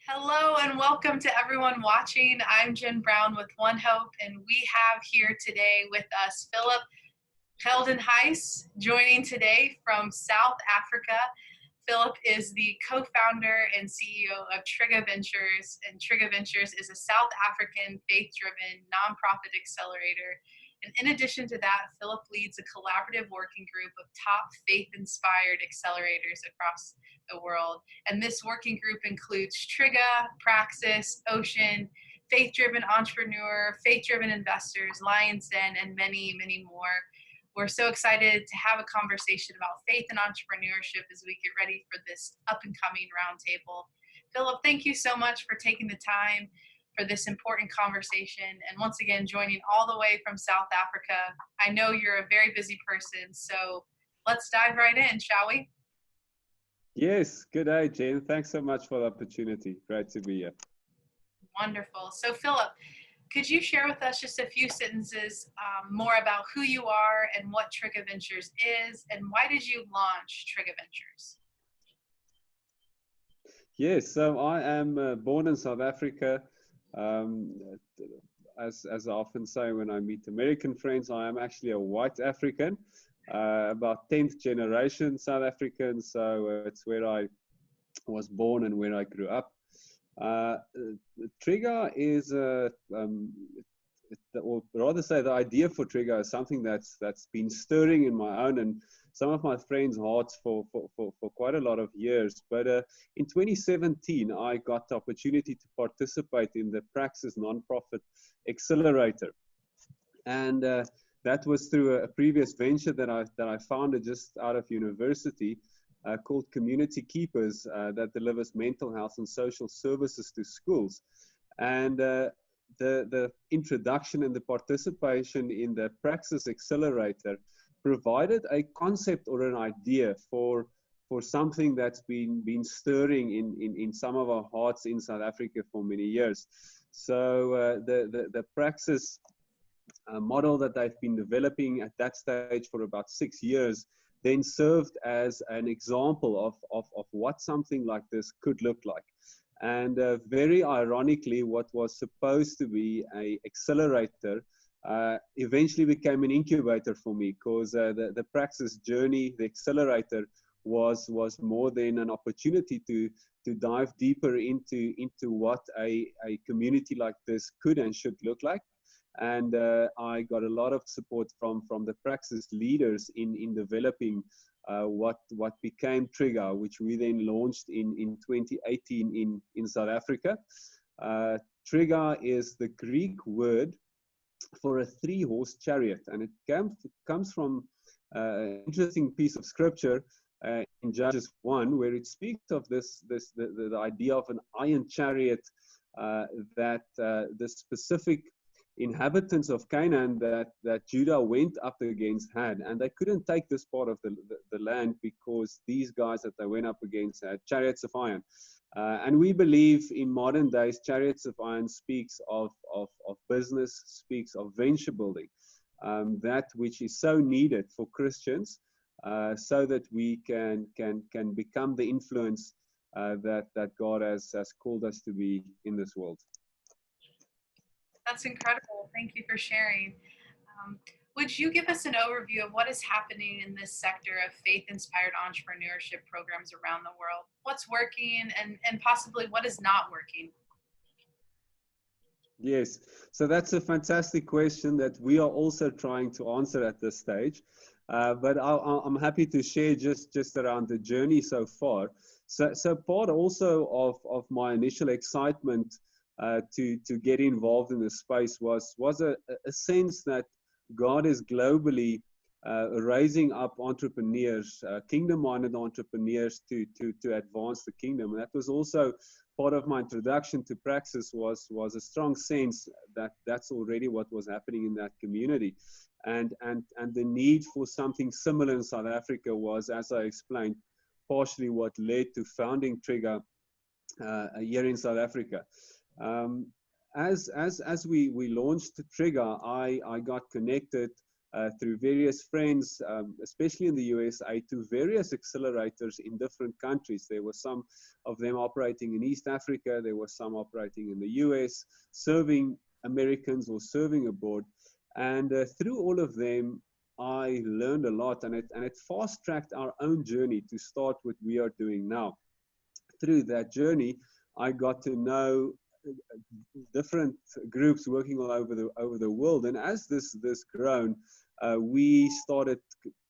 Hello and welcome to everyone watching. I'm Jen Brown with One Hope, and we have here today with us Philip Geldenhuys joining today from South Africa. Philip is the co-founder and CEO of Triga Ventures, and Triga Ventures is a South African faith-driven nonprofit accelerator. And in addition to that, Philip leads a collaborative working group of top faith-inspired accelerators across the world. And this working group includes Triga, Praxis, Ocean, Faith-Driven Entrepreneur, Faith-Driven Investors, Lion's Den, and many, many more. We're so excited to have a conversation about faith and entrepreneurship as we get ready for this up-and-coming roundtable. Philip, thank you so much for taking the time for this important conversation, and once again joining all the way from South Africa. I know you're a very busy person, so let's dive right in, shall we? Yes, good day, Jen. Thanks so much for the opportunity. Great to be here. Wonderful. So Philip, could you share with us just a few sentences more about who you are and what Triga Ventures is, and why did you launch Triga Ventures? Yes, so I am born in South Africa. As I often say when I meet American friends, I am actually a white African, about 10th generation South African, so it's where I was born and where I grew up. Triga is, or rather say the idea for Triga is something that's been stirring in my own and some of my friends' hearts for quite a lot of years. But in 2017, I got the opportunity to participate in the Praxis nonprofit accelerator. And that was through a previous venture that I founded just out of university, called Community Keepers, that delivers mental health and social services to schools. And the introduction and the participation in the Praxis Accelerator provided a concept or an idea for something that's been stirring in some of our hearts in South Africa for many years. So the Praxis model that they've been developing at that stage for about 6 years then served as an example of what something like this could look like. And very ironically, what was supposed to be an accelerator eventually became an incubator for me, because the Praxis journey, the accelerator, was more than an opportunity to dive deeper into what a community like this could and should look like. And I got a lot of support from the Praxis leaders in developing what became Triga, which we then launched in 2018 in South Africa. Triga is the Greek word for a 3-horse chariot, and it comes from an interesting piece of scripture in Judges 1, where it speaks of the idea of an iron chariot that the specific inhabitants of Canaan that Judah went up against had, and they couldn't take this part of the land because these guys that they went up against had chariots of iron. And we believe in modern days, chariots of iron speaks of business, speaks of venture building, that which is so needed for Christians, so that we can become the influence that God has called us to be in this world. That's incredible. Thank you for sharing. Would you give us an overview of what is happening in this sector of faith-inspired entrepreneurship programs around the world? What's working and possibly what is not working? Yes, so that's a fantastic question that we are also trying to answer at this stage. But I'm happy to share just around the journey so far. So part also of my initial excitement to get involved in this space was a sense that God is globally raising up entrepreneurs, kingdom-minded entrepreneurs to advance the kingdom. And that was also part of my introduction to Praxis, was a strong sense that that's already what was happening in that community. And the need for something similar in South Africa was, as I explained, partially what led to founding Triga here in South Africa. As we launched Triga, I got connected through various friends, especially in the USA, to various accelerators in different countries. There were some of them operating in East Africa. There were some operating in the US, serving Americans or serving abroad. And through all of them, I learned a lot, and it fast-tracked our own journey to start what we are doing now. Through that journey, I got to know different groups working all over the world, and as this grown, we started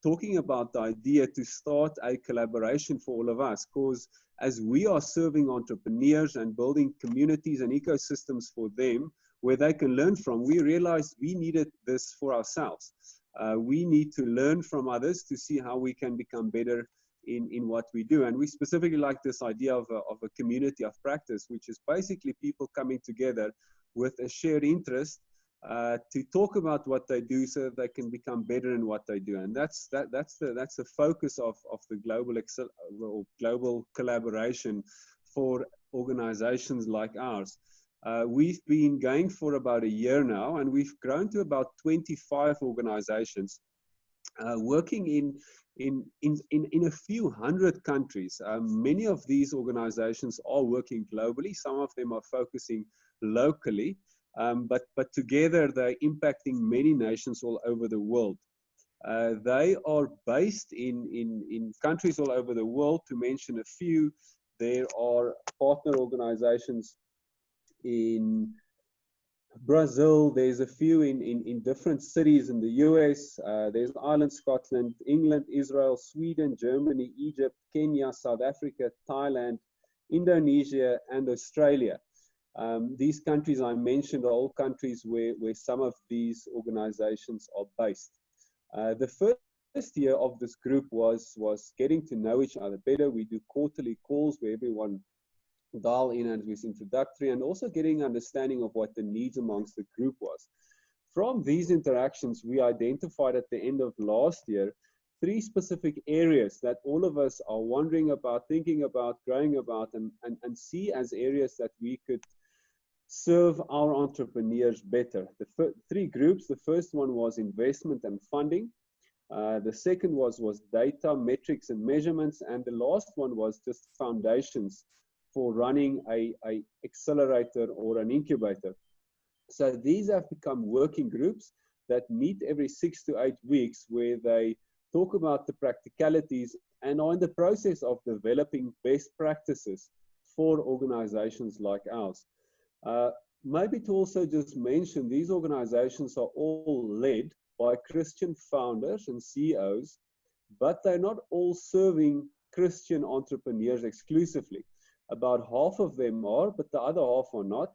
talking about the idea to start a collaboration for all of us, because as we are serving entrepreneurs and building communities and ecosystems for them where they can learn from, we realized we needed this for ourselves. We need to learn from others to see how we can become better in what we do. And we specifically like this idea of a community of practice, which is basically people coming together with a shared interest to talk about what they do so that they can become better in what they do. And that's the focus of the global collaboration for organizations like ours. We've been going for about a year now, and we've grown to about 25 organizations working in a few hundred countries. Many of these organizations are working globally. Some of them are focusing locally, but together they're impacting many nations all over the world. They are based in countries all over the world. To mention a few, there are partner organizations in Brazil, there's a few in different cities in the US, there's Ireland, Scotland, England, Israel, Sweden, Germany, Egypt, Kenya, South Africa, Thailand, Indonesia, and Australia. These countries I mentioned are all countries where some of these organizations are based. The first year of this group was getting to know each other better. We do quarterly calls where everyone dial in and was introductory, and also getting understanding of what the needs amongst the group was. From these interactions, we identified at the end of last year 3 specific areas that all of us are wondering about, thinking about, growing about, and see as areas that we could serve our entrepreneurs better. The 3 groups, the first one was investment and funding. The second was data, metrics, and measurements. And the last one was just foundations for running a accelerator or an incubator. So these have become working groups that meet every 6 to 8 weeks, where they talk about the practicalities and are in the process of developing best practices for organizations like ours. Maybe to also just mention, these organizations are all led by Christian founders and CEOs, but they're not all serving Christian entrepreneurs exclusively. About half of them are, but the other half are not.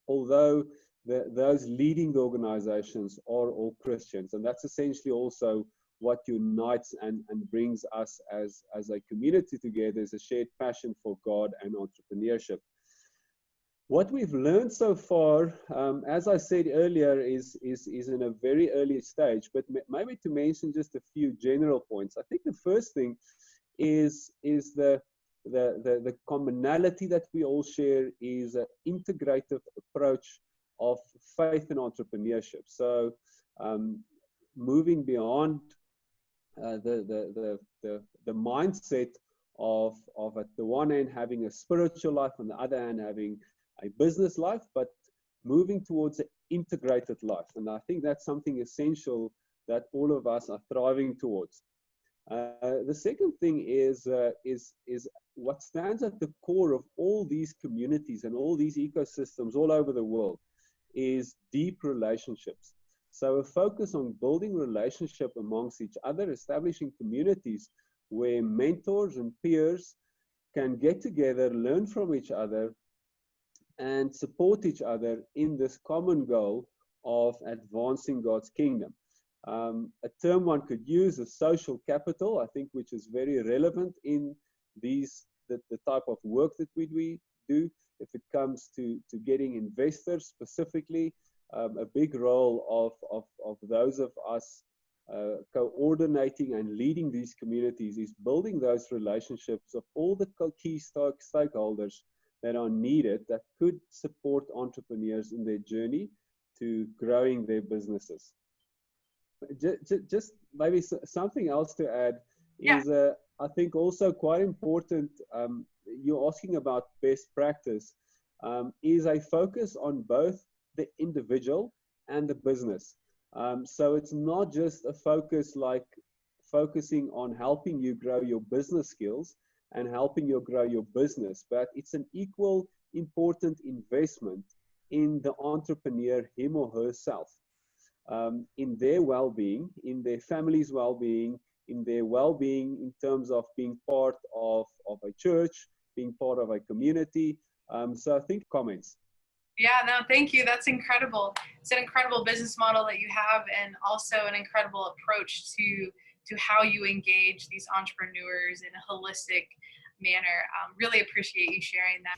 Although those leading the organizations are all Christians. And that's essentially also what unites and brings us as a community together, is a shared passion for God and entrepreneurship. What we've learned so far, as I said earlier, is in a very early stage, but maybe to mention just a few general points. I think the first thing is the commonality that we all share is an integrative approach of faith and entrepreneurship. So moving beyond the mindset of at the one hand having a spiritual life, on the other hand having a business life, but moving towards an integrated life. And I think that's something essential that all of us are thriving towards. The second thing is what stands at the core of all these communities and all these ecosystems all over the world is deep relationships. So a focus on building relationship amongst each other, establishing communities where mentors and peers can get together, learn from each other, and support each other in this common goal of advancing God's kingdom. A term one could use is social capital, I think, which is very relevant in the type of work that we do. If it comes to getting investors specifically, a big role of those of us coordinating and leading these communities is building those relationships of all the key stakeholders that are needed, that could support entrepreneurs in their journey to growing their businesses. just maybe something else to add Yeah. is, I think also quite important. You're asking about best practice, is a focus on both the individual and the business. So it's not just a focus like focusing on helping you grow your business skills and helping you grow your business, but it's an equal important investment in the entrepreneur, him or herself, in their well-being, in their family's well-being, in their well-being in terms of being part of a church, being part of a community. So I think comments. Yeah, no, thank you. That's incredible. It's an incredible business model that you have, and also an incredible approach to how you engage these entrepreneurs in a holistic manner. Really appreciate you sharing that.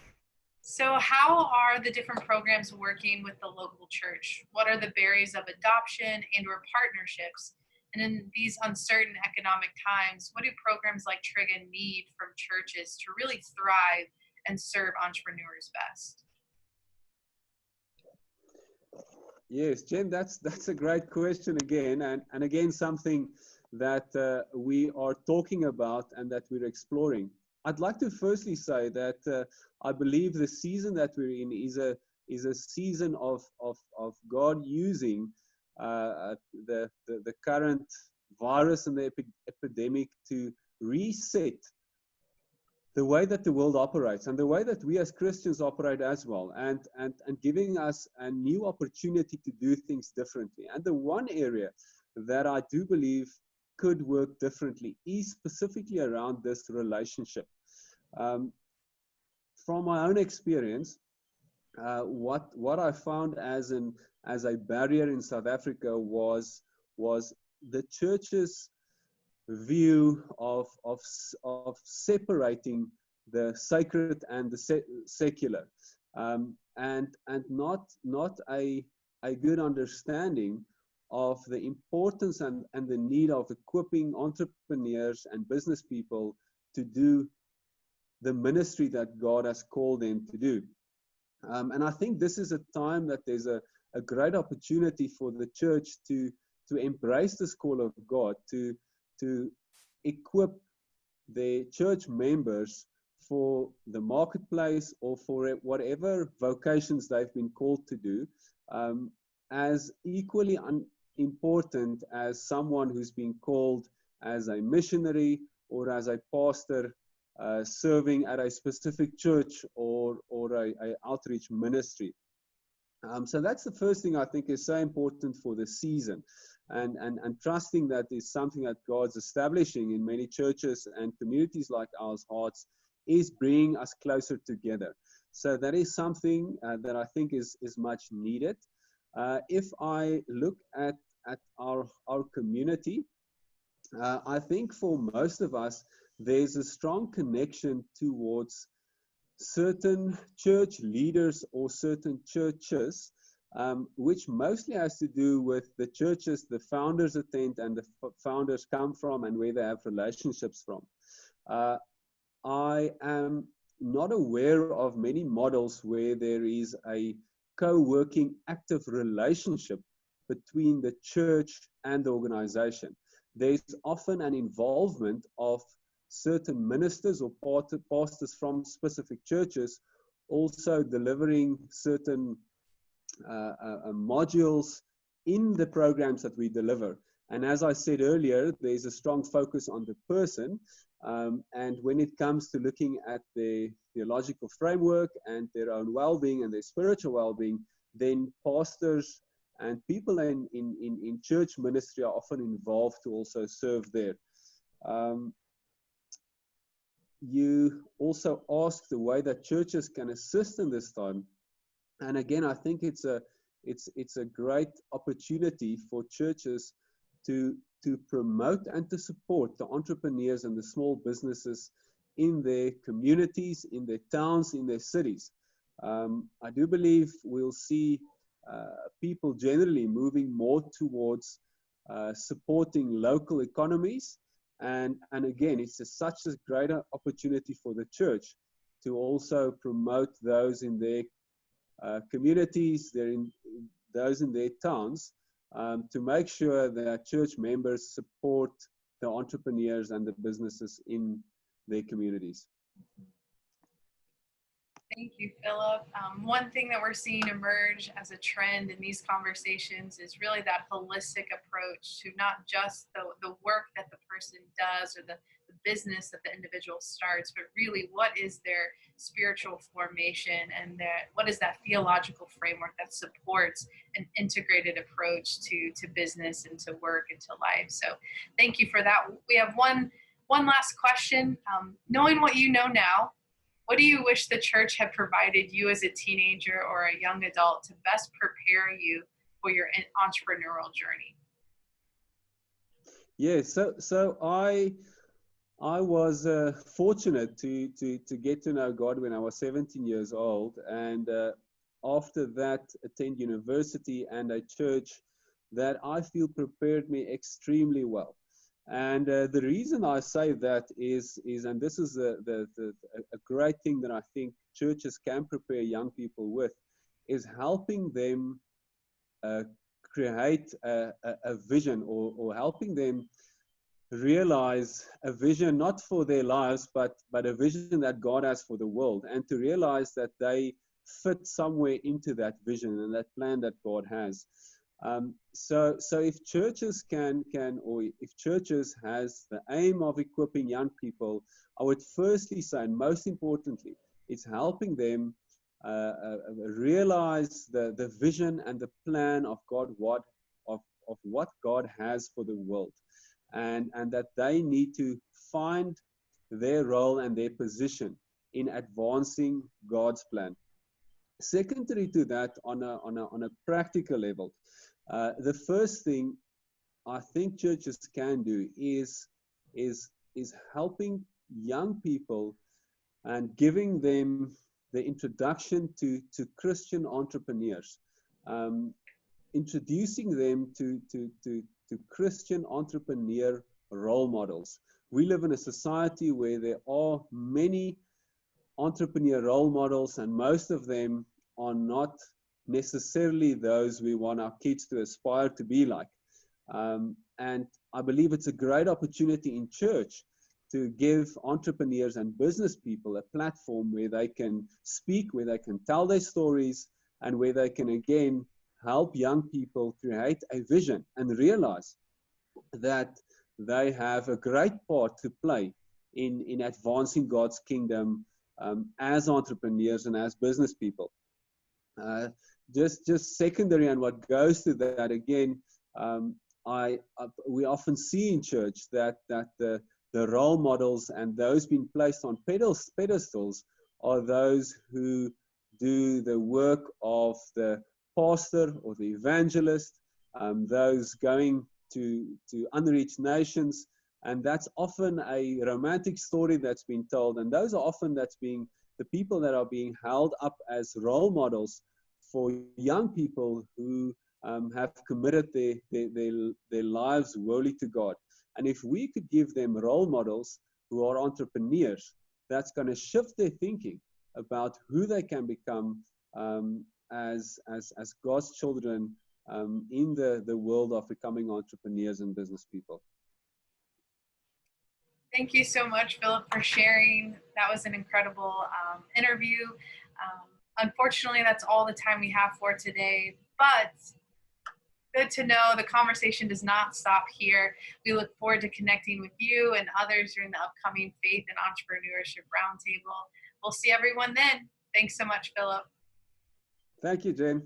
So, how are the different programs working with the local church? What are the barriers of adoption and/or partnerships? And in these uncertain economic times, what do programs like Trigga need from churches to really thrive and serve entrepreneurs best? Yes, Jen, that's a great question again, and again something that we are talking about and that we're exploring. I'd like to firstly say that I believe the season that we're in is a season of God using the current virus and the epidemic to reset the way that the world operates and the way that we as Christians operate as well, and giving us a new opportunity to do things differently. And the one area that I do believe could work differently is specifically around this relationship. From my own experience, what I found as a barrier in South Africa was the church's view of separating the sacred and the secular, and not a good understanding of the importance and the need of equipping entrepreneurs and business people to do the ministry that God has called them to do. And I think this is a time that there's a great opportunity for the church to embrace this call of God, to equip their church members for the marketplace or for whatever vocations they've been called to do, as equally important as someone who's been called as a missionary or as a pastor serving at a specific church or a outreach ministry. So that's the first thing I think is so important for the season, and trusting that is something that God's establishing in many churches and communities like ours, hearts, is bringing us closer together. So that is something that I think is much needed. If I look at our community, I think for most of us, there's a strong connection towards certain church leaders or certain churches, which mostly has to do with the churches the founders attend and the founders come from and where they have relationships from. I am not aware of many models where there is a co-working active relationship between the church and the organization. There's often an involvement of certain ministers or pastors from specific churches also delivering certain modules in the programs that we deliver. And as I said earlier, there's a strong focus on the person. And when it comes to looking at the theological framework and their own well-being and their spiritual well-being, then pastors and people in church ministry are often involved to also serve there. You also asked the way that churches can assist in this time. And again, I think it's a great opportunity for churches to promote and to support the entrepreneurs and the small businesses in their communities, in their towns, in their cities. I do believe we'll see people generally moving more towards supporting local economies. And again, it's such a greater opportunity for the church to also promote those in their communities, those in their towns, to make sure that church members support the entrepreneurs and the businesses in their communities. Thank you, Philip. One thing that we're seeing emerge as a trend in these conversations is really that holistic approach to not just the work that the person does or the business that the individual starts, but really what is their spiritual formation and what is that theological framework that supports an integrated approach to business and to work and to life. So thank you for that. We have one last question. Knowing what you know now, what do you wish the church had provided you as a teenager or a young adult to best prepare you for your entrepreneurial journey? Yeah, so I was fortunate to get to know God when I was 17 years old, and after that attend university and a church that I feel prepared me extremely well. And the reason I say that is and this is a great thing that I think churches can prepare young people with, is helping them create a vision, or helping them realize a vision not for their lives, but a vision that God has for the world, and to realize that they fit somewhere into that vision and that plan that God has. So if churches or if churches has the aim of equipping young people, I would firstly say, and most importantly, it's helping them realize the vision and the plan of God, of what God has for the world, and that they need to find their role and their position in advancing God's plan. Secondary to that, on a practical level, the first thing I think churches can do is helping young people and giving them the introduction to Christian entrepreneurs, introducing them to Christian entrepreneur role models. We live in a society where there are many entrepreneur role models, and most of them are not necessarily those we want our kids to aspire to be like. And I believe it's a great opportunity in church to give entrepreneurs and business people a platform where they can speak, where they can tell their stories, and where they can again help young people create a vision and realize that they have a great part to play in advancing God's kingdom as entrepreneurs and as business people. Just secondary, and what goes to that again, we often see in church that the role models and those being placed on pedestals are those who do the work of the pastor or the evangelist, those going to unreached nations, and that's often a romantic story that's been told, and those are often the people that are being held up as role models for young people who have committed their lives wholly to God. And if we could give them role models who are entrepreneurs, that's going to shift their thinking about who they can become as God's children in the world of becoming entrepreneurs and business people. Thank you so much, Philip, for sharing. That was an incredible interview. Unfortunately, that's all the time we have for today, but good to know the conversation does not stop here. We look forward to connecting with you and others during the upcoming Faith and Entrepreneurship Roundtable. We'll see everyone then. Thanks so much, Philip. Thank you, Jen.